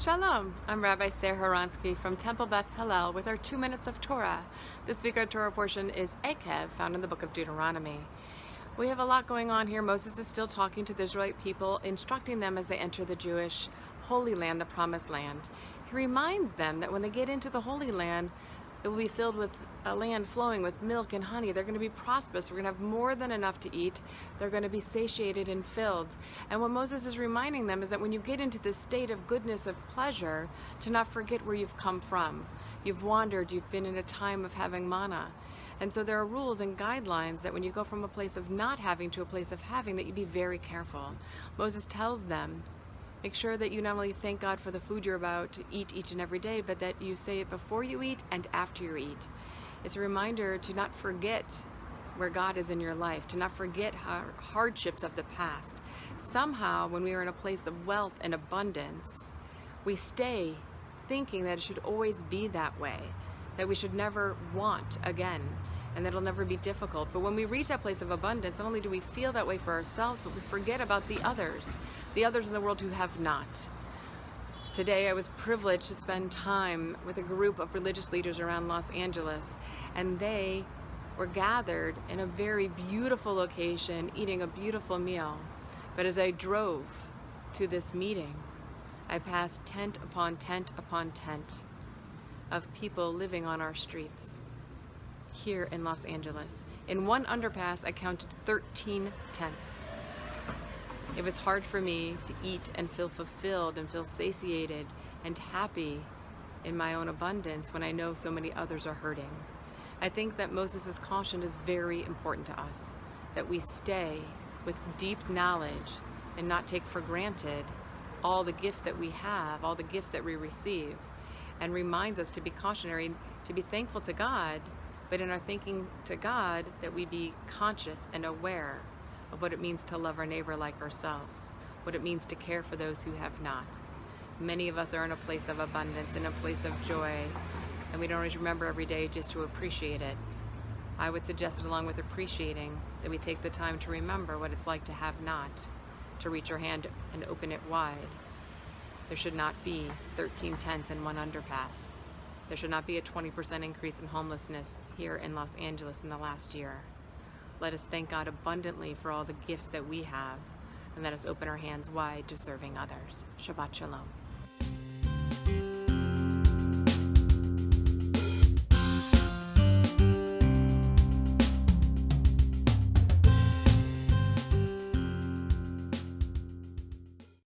Shalom, I'm Rabbi Sarah from Temple Beth, Hillel with our 2 minutes of Torah. This week our Torah portion is Eikev, found in the book of Deuteronomy. We have a lot going on here. Moses is still talking to the Israelite people, instructing them as they enter the Jewish Holy Land, the Promised Land. He reminds them that when they get into the Holy Land, it will be filled with a land flowing with milk and honey. They're going to be prosperous. We're going to have more than enough to eat. They're going to be satiated and filled. And what Moses is reminding them is that when you get into this state of goodness, of pleasure, to not forget where you've come from. You've wandered. You've been in a time of having manna. And so there are rules and guidelines that when you go from a place of not having to a place of having, that you be very careful. Moses tells them, make sure that you not only thank God for the food you're about to eat each and every day, but that you say it before you eat and after you eat. It's a reminder to not forget where God is in your life, to not forget hardships of the past. Somehow, when we are in a place of wealth and abundance, we stay thinking that it should always be that way, that we should never want again, and that it'll never be difficult. But when we reach that place of abundance, not only do we feel that way for ourselves, but we forget about the others in the world who have not. Today I was privileged to spend time with a group of religious leaders around Los Angeles, and they were gathered in a very beautiful location, eating a beautiful meal. But as I drove to this meeting, I passed tent upon tent upon tent of people living on our streets here in Los Angeles. In one underpass, I counted 13 tents. It was hard for me to eat and feel fulfilled and feel satiated and happy in my own abundance when I know so many others are hurting. I think that Moses' caution is very important to us, that we stay with deep knowledge and not take for granted all the gifts that we have, all the gifts that we receive, and reminds us to be cautionary, to be thankful to God, but in our thinking to God, that we be conscious and aware of what it means to love our neighbor like ourselves, what it means to care for those who have not. Many of us are in a place of abundance, in a place of joy, and we don't always remember every day just to appreciate it. I would suggest that along with appreciating, that we take the time to remember what it's like to have not, to reach our hand and open it wide. There should not be 13 tents in one underpass. There should not be a 20% increase in homelessness here in Los Angeles in the last year. Let us thank God abundantly for all the gifts that we have, and let us open our hands wide to serving others. Shabbat Shalom.